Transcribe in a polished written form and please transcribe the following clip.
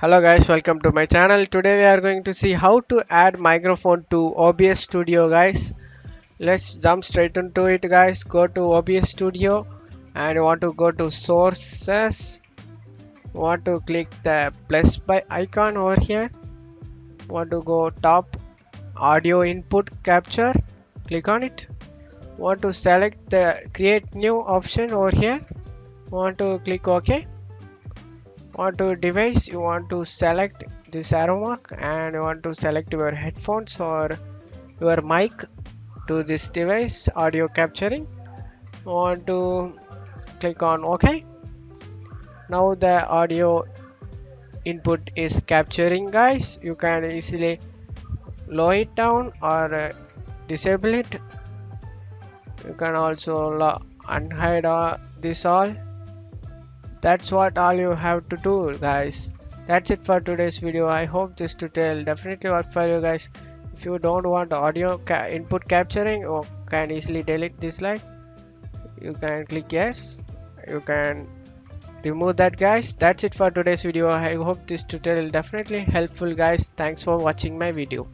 Hello guys, welcome to my channel. Today we are going to see how to add microphone to OBS Studio guys. Let's jump straight into it guys. Go to OBS Studio and you want to go to sources. Want to click the plus by icon over here. Want to go top audio input capture. Click on it. Want to select the create new option over here. Want to click OK. Want to device, you want to select this arrow mark and you want to select your headphones or your mic to this device audio capturing. Want to click on OK. Now the audio input is capturing guys. You can easily lower it down or disable it. You can also unhide this all. That's what all you have to do guys. That's it for today's video. I hope this tutorial definitely worked for you guys. If you don't want audio input capturing, you can easily delete this line. You can click yes. You can remove that guys. That's it for today's video. I hope this tutorial definitely helpful guys. Thanks for watching my video.